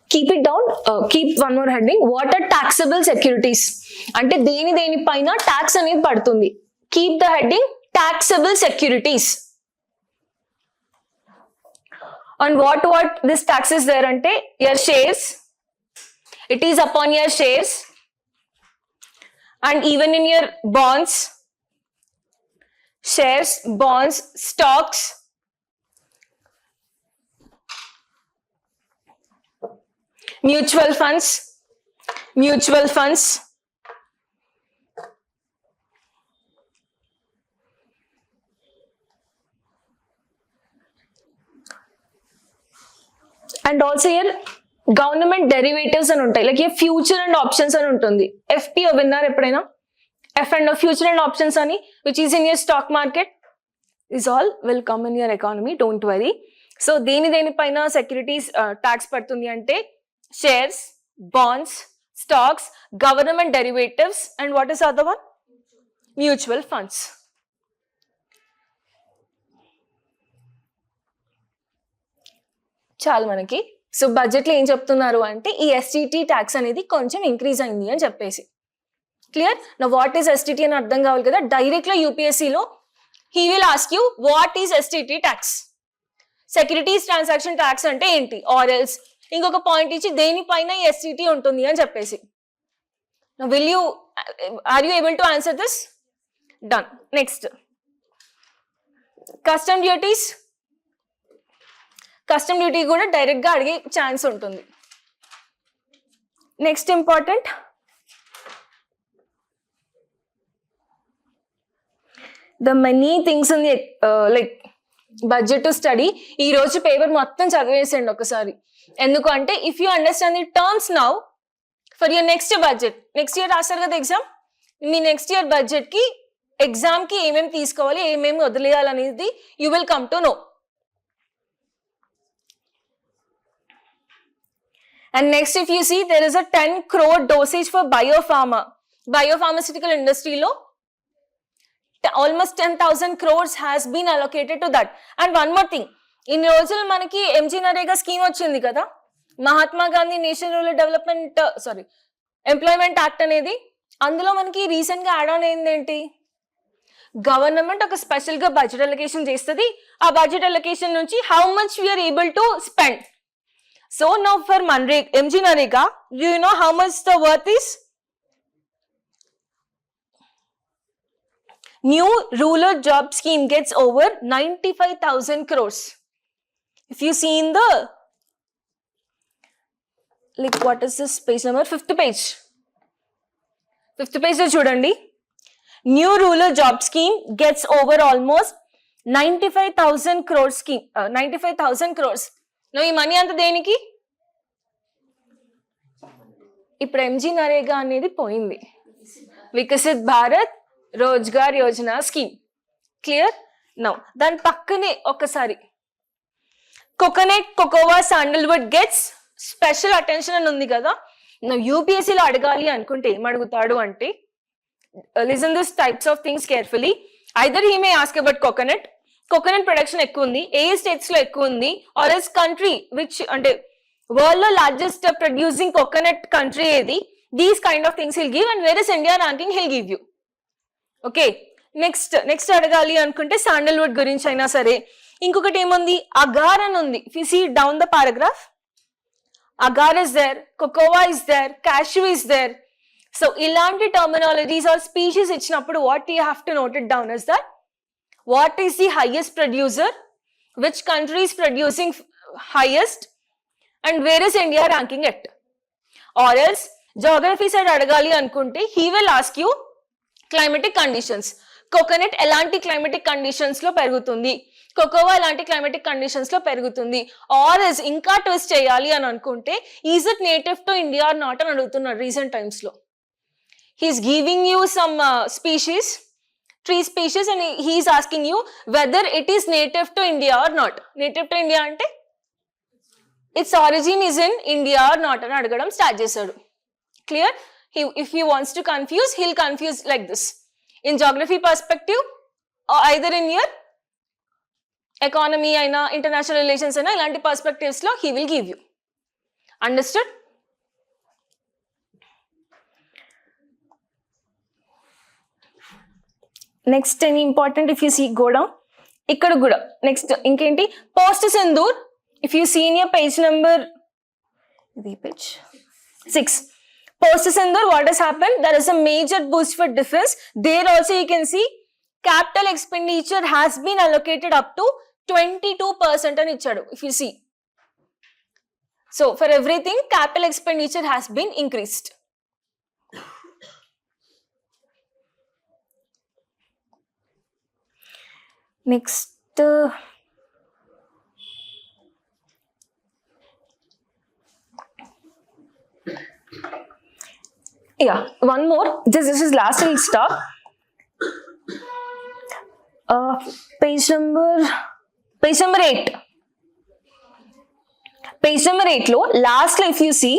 Keep it down. Keep one more heading. What are taxable securities? Ante deni paina tax anedi padutundi. Keep the heading taxable securities. On what this tax is there ante your shares. It is upon your shares and even in your bonds, shares, bonds, stocks, mutual funds. And also here government derivatives అని ఉంటాయి, like future and options అని ఉంటుంది. FPO విన్నారు ఎప్పుడైనా? F and future and options అని, which is in your stock market. This all will come in your economy, don't worry. So దేని పైన securities tax పడుతుంది అంటే shares, bonds, stocks, government derivatives and what is other one? Mutual funds. చాలు మనకి. So బడ్జెట్లో ఏం చెప్తున్నారు అంటే ఈ STT ట్యాక్స్ అనేది కొంచెం ఇంక్రీజ్ అయింది అని చెప్పేసి. క్లియర్? నా వాట్ ఈస్ STT అని అర్థం కావాలి కదా. డైరెక్ట్గా యూపీఎస్సీలో he will ask you what is STT tax, securities transaction tax అంటే ఏంటి, ఆర్ ఎల్స్ ఇంకొక పాయింట్ ఇచ్చి దేనిపైన ఈ STT ఉంటుంది అని చెప్పేసి. Are you able to answer this? Done. Next custom duties. Custom duty కూడా డైరెక్ట్ గా అడిగే ఛాన్స్ ఉంటుంది. Next important the many things in the like budget to study. ఈ రోజు పేపర్ మొత్తం చదివేసండి ఒకసారి. ఎందుకు అంటే if you understand the terms now for your next budget, next year రాస్తారు కదా ఎగ్జామ్, మీ నెక్స్ట్ ఇయర్ బడ్జెట్ కి ఎగ్జామ్ కి ఏమేమి తీసుకోవాలి ఏమేమి వదిలేయాలనేది you will come to know. And next, if you see, there is a 10 crore dosage for biopharmaceutical industry lo. Almost 10,000 crores has been allocated to that. And one more thing, in రోజులు మనకి MG NREGA scheme వచ్చింది కదా, Mahatma Gandhi national rural development employment act అనేది. అందులో మనకి recent గా add on ఏంటి, government ఒక స్పెషల్ గా బడ్జెట్ అలొకేషన్ చేస్తుంది. ఆ బడ్జెట్ అలొకేషన్ నుంచి how much we're able to spend. So now for MG Narega, do you know how much the worth is? New rural job scheme gets over 95,000 crores. If you see in the, like what is this page number? Fifth page lo chudandi. New rural job scheme gets over almost 95,000 crores scheme, 95,000 crores. ఈ money అంత దేనికి? ఇప్పుడు MG NREGA అనేది పోయింది, Viksit Bharat Rozgar Yojana scheme. Clear? Now దాని పక్కనే ఒకసారి coconut, cocoa, sandalwood gets special attention అని ఉంది కదా. యూపీఎస్సీలో అడగాలి అనుకుంటే ఏం అడుగుతాడు అంటే, listen this types of things carefully. Either he may ask about coconut production ఎక్కువ ఉంది, ఏ స్టేట్స్ లో ఎక్కువ ఉంది, ఆర్ ఎస్ కంట్రీ విచ్ అంటే వరల్డ్ లో లార్జెస్ట్ ప్రొడ్యూసింగ్ కోకోనట్ కంట్రీ ఏది. These kind of things hill give and where is India ranking hill give you. Okay, next అడగాలి అనుకుంటే శాండల్వుడ్ గురించి అయినా సరే. ఇంకొకటి ఏముంది, అగార్ అని ఉంది. If you see down the paragraph, agar is there, cocoa is there, cashew is there. So ఇలాంటి టర్మినాలజీస్ ఆర్ స్పీషీస్ ఇచ్చినప్పుడు what you have to note it down is that what is the highest producer, which country is producing highest, and where is India ranking it. Or else geography side adagali anukunte he will ask you climatic conditions. Coconut elanti climatic conditions lo perugutundi, cocoa elanti climatic conditions lo perugutundi. Or else inka twist cheyali అని అనుకుంటే is it native to India or not అని అడుగుతున్నారు recent times లో. He is giving you some species, tree species, and he is asking you whether it is native to India or not. Native to India ante its origin is in India or not అని అడగడం start చేశాడు. Clear? If he wants to confuse, he'll confuse like this. In geography perspective, or either in your economy aina, international relations aina, ilanti perspectives lo he will give you. Understood? Next any important, if you see go down, ఇక్కడ కూడా next ఇంకేంటి, post Sindoor. If you see in your page number, ఇది page 6, post Sindoor, what has happen, there is a major boost for defence. There also you can see capital expenditure has been allocated up to 22% అని ఇచ్చాడు. If you see, so for everything capital expenditure has been increased. Next, yeah, one more. This is last and stop. Page number 8. Page number 8 lo last lo if you see,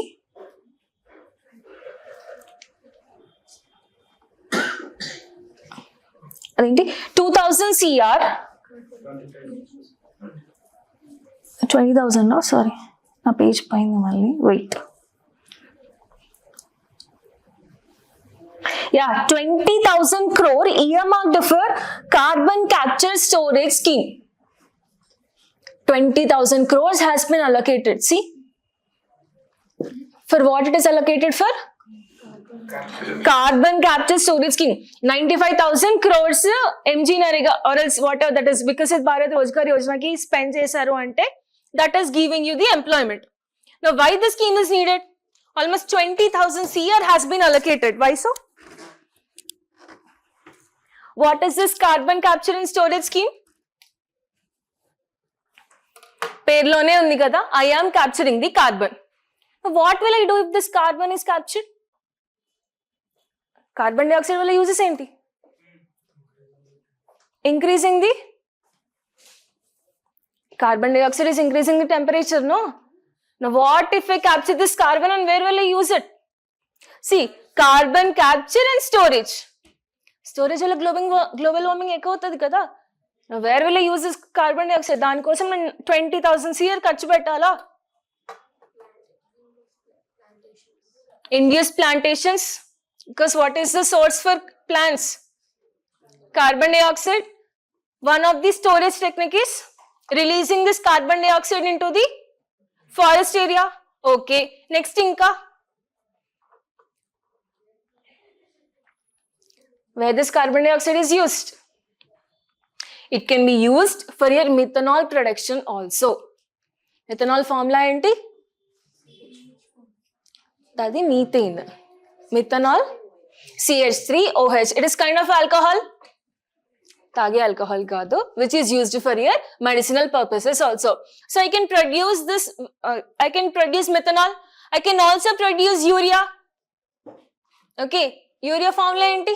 అదేంటి 2000 CR 20,000 sorry నా page పైన మళ్ళీ wait, yeah, 20,000 crore earmarked for carbon capture storage scheme. 20,000 crores has been allocated. See, for what it is allocated for? Carbon capture storage scheme. 95,000 crores MG Narega or else whatever that is Viksit Bharat Rozgar Yojana ki spend chesaru ante, that is giving you the employment. Now why the scheme is needed? Almost 20,000 CR has been allocated. Why so? What is this carbon capture and storage scheme? పేరులోనే ఉంది కదా, I am capturing the carbon. What will I do if this carbon is captured? Carbon dioxide వల్ల uses ఏంటి? Increasing the carbon dioxide is increasing the temperature, no? Now what if I capture this carbon and where will I use it? See, carbon capture and storage. Storage వల్ల global warming ఎక్కువ అవుతుంది కదా. Now where will I use this carbon dioxide? దానికోసం నేను 20,000 CR ఖర్చు పెట్టాలా? Induced plantations, because what is the source for plants? Carbon dioxide. One of the storage technique is releasing this carbon dioxide into the forest area. Okay, next inka, where this carbon dioxide is used, it can be used for your methanol production also. Methanol formula enti? Tadi methane. Methanol CH3OH. It is kind of alcohol. Tage alcohol kaadu, which is used for your medicinal purposes also. So I can produce this, I can produce methanol. I can also produce urea. Okay, urea formula enti?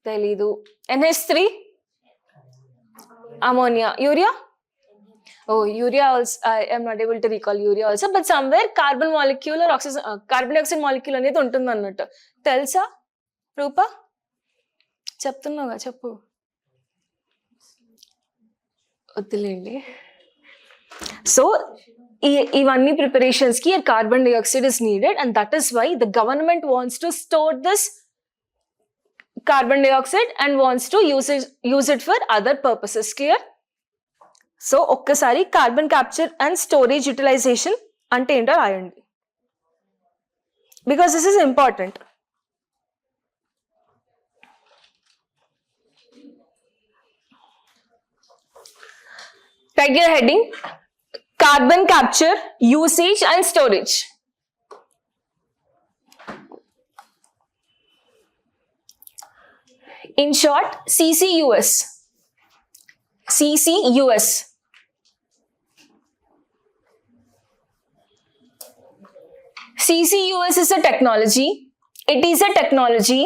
Telidu. NH3, ammonia. Urea? Oh, urea also, I am not able to recall urea also, but somewhere carbon molecule or oxygen, carbon dioxide molecule అనేది ఉంటుంది అన్నట్టు. తెలుసా రూపా? చెప్తున్నావుగా, చెప్పు. వద్దులేండి. So ఇవన్నీ preparations కి carbon dioxide is needed, and that is why the government wants to store this carbon dioxide and wants to use it for other purposes. Clear? So ఒక్కసారి carbon capture and storage utilization అంటే ఏంటో రాయండి, because this is important. Write your heading, carbon capture, usage and storage. In short, CCUS. CCUS. CCUS is a technology. It is a technology.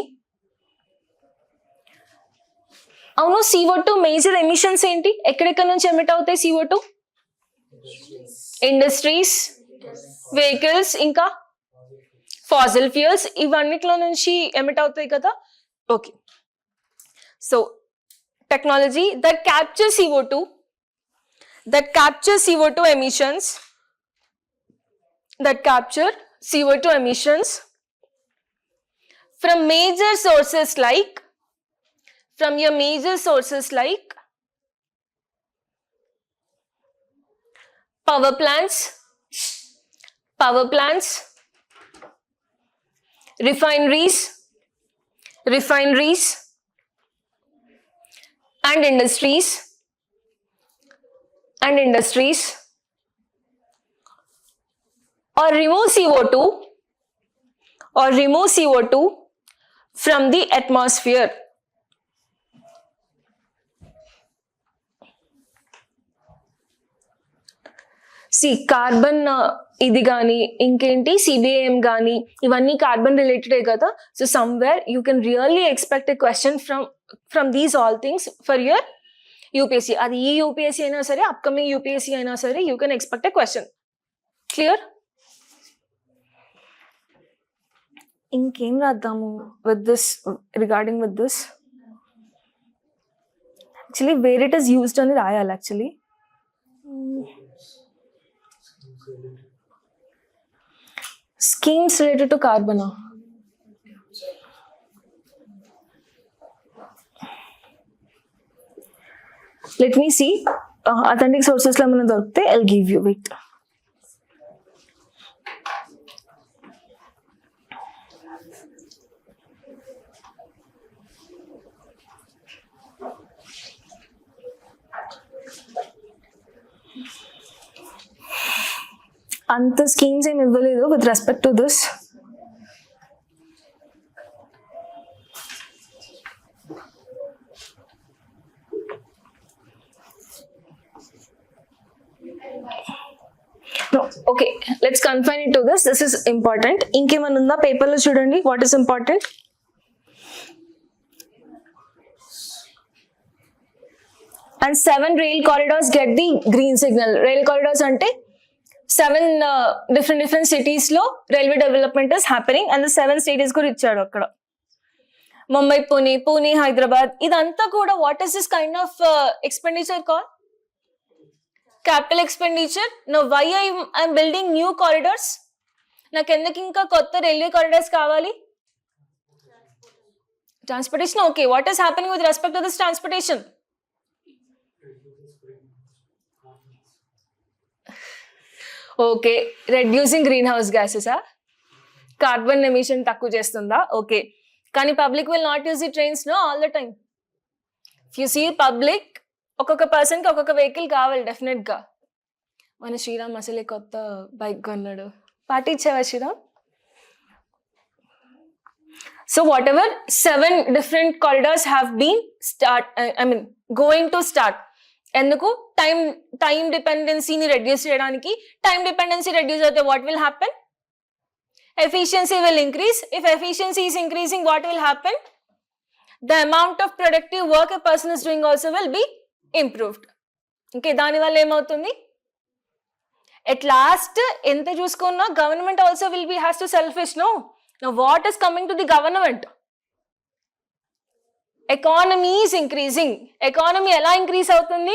అవును, CO2 major emissions ఏంటి? ఎక్కడెక్కడ నుంచి emit అవుతాయి CO2? Industries, vehicles, ఇంకా fossil fuels, ఇవన్నిట్లో నుంచి emit అవుతాయి కదా. Okay, so technology that capture CO2 emissions, that capture CO2 emissions from major sources like power plants, refineries and industries, or remove CO2 from the atmosphere. See, carbon ఇది కానీ ఇంకేంటి CBAM కానీ ఇవన్నీ carbon రిలేటెడే కదా. So somewhere you can really expect a question from these all things for your UPSC. అది ఈ UPSC అయినా సరే, అప్కమింగ్ యూపీఎస్సీ అయినా సరే, you can expect a question. Clear? ఇంకేం రాద్దాము with this, regarding with this? Actually where it is used అని రాయాలి actually. Schemes related to carbon. Let me see. Authentic sources la mana dorukte, I'll give you. Wait. అంత schemes ఏమి ఇవ్వలేదు with respect to this. confine it to this. This is important. ఇంకేమన్నా ఉందా paper లో చూడండి. What is important? And 7 rail corridors get the green signal. Rail corridors ante 7 different cities lo railway development is happening, and the 7 cities కూడా ఇచ్చాడు అక్కడ. Mumbai, Pune, Hyderabad. ఇదంతా కూడా what is this kind of expenditure called? Capital expenditure. Now why I'm building new corridors? నాకు ఎందుకు ఇంకా కొత్త railway corridors కావాలి? Transportation. Okay, what is happening with respect to this transportation? Okay, reducing green house గ్యాసెసా, carbon emission తక్కువ చేస్తుందా? Okay, కానీ public will not use the trains no all the time. If you see public, ఒక్కొక్క పర్సన్కి ఒక్కొక్క vehicle కావాలి డెఫినెట్గా. మన శ్రీరామ్ అసలే కొత్త బైక్ కొన్నాడు, పార్టీ ఇచ్చావా Sriram? So whatever 7 different corridors have been going to start. ఎందుకు? టైం డిపెండెన్సీని రెడ్యూస్ చేయడానికి. టైం డిపెండెన్సీ రెడ్యూస్ అయితే what will happen? Efficiency will increase. If efficiency is increasing, what will happen? The amount of productive work a person is doing also will be improved. Okay, దానివల్ల ఏమవుతుంది? At last ఎంత చూసుకున్నా government also will be has to selfish. No, now what is coming to the government? Economy is increasing. Economy ఎలా increase అవుతుంది?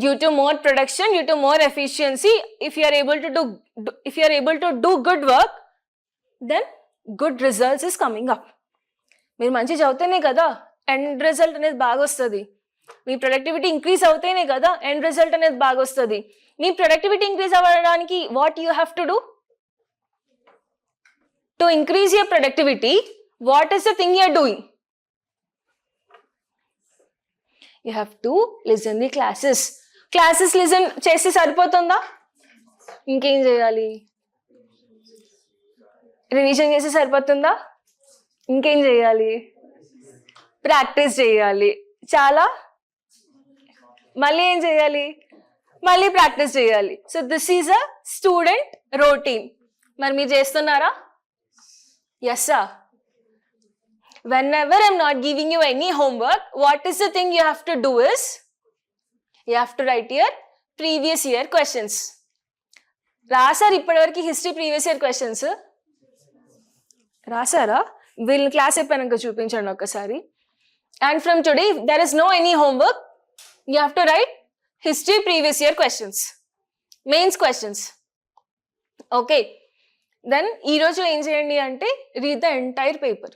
Due to more production, due to more efficiency. If you are able to do good work, then good results is coming up. మీరు మంచి చదివితేనే కదా end result అనేది బాగా వస్తుంది. మీ productivity increase అవుతేనే కదా ఎండ్ రిజల్ట్ అనేది బాగా వస్తుంది. మీ ప్రొడక్టివిటీ ఇంక్రీజ్ అవ్వడానికి what you have to do? To increase your productivity, what is the thing you are doing? You have to listen the classes. Classes listen చేస్తే సరిపోతుందా? ఇంకేం చేయాలి? రివిజన్ చేస్తే సరిపోతుందా? ఇంకేం చేయాలి? ప్రాక్టీస్ చేయాలి. చాలా మళ్ళీ ఏం చేయాలి? మళ్ళీ ప్రాక్టీస్ చేయాలి. So this is a student routine. మరి మీరు చేస్తున్నారా? Yes sir. Whenever I'm not giving you any homework, what is the thing you have to do is, you have to write your previous year questions. రాసారు ఇప్పటివరకు history previous year questions రాసారా? వీళ్ళని class అయిపోయాక చూపించండి ఒకసారి. And from today there is no any homework, you have to write history previous year questions, mains questions. Okay, then ఈరోజు ఏం చేయండి అంటే రీడ్ ద ఎంటైర్ పేపర్.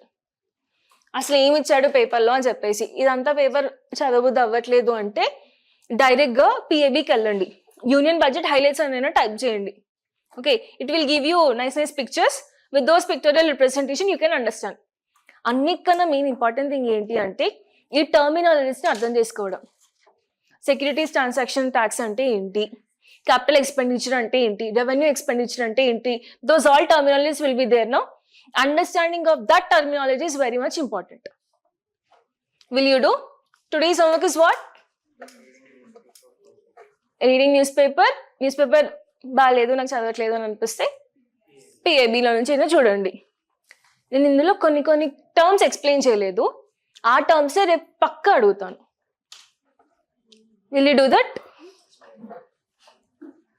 అసలు ఏమి ఇచ్చాడు పేపర్లో అని చెప్పేసి. ఇదంతా పేపర్ చదవబుద్ధి అవ్వట్లేదు అంటే డైరెక్ట్గా పిఏబికి వెళ్ళండి. యూనియన్ బడ్జెట్ హైలైట్స్ అని టైప్ చేయండి. Okay, it will give you nice pictures. With those pictorial representation you can understand. అన్నిటికన్నా మెయిన్ ఇంపార్టెంట్ థింగ్ ఏంటి అంటే ఈ టర్మినాలజీస్ని అర్థం చేసుకోవడం. సెక్యూరిటీస్ ట్రాన్సాక్షన్ ట్యాక్స్ అంటే ఏంటి, క్యాపిటల్ ఎక్స్పెండిచర్ అంటే ఏంటి, రెవెన్యూ ఎక్స్పెండిచర్ అంటే ఏంటి, those all terminologies will be there now. Understanding of that terminology is very much important. Will you do? Today's homework is what? Reading newspaper. Newspaper బాగాలేదు, నాకు చదవట్లేదు అని అనిపిస్తే పిఏబిలో నుంచి అయినా చూడండి. నేను ఇందులో కొన్ని టర్మ్స్ ఎక్స్ప్లెయిన్ చేయలేదు, ఆ టర్మ్సే రేపు పక్కా అడుగుతాను. Will you do that?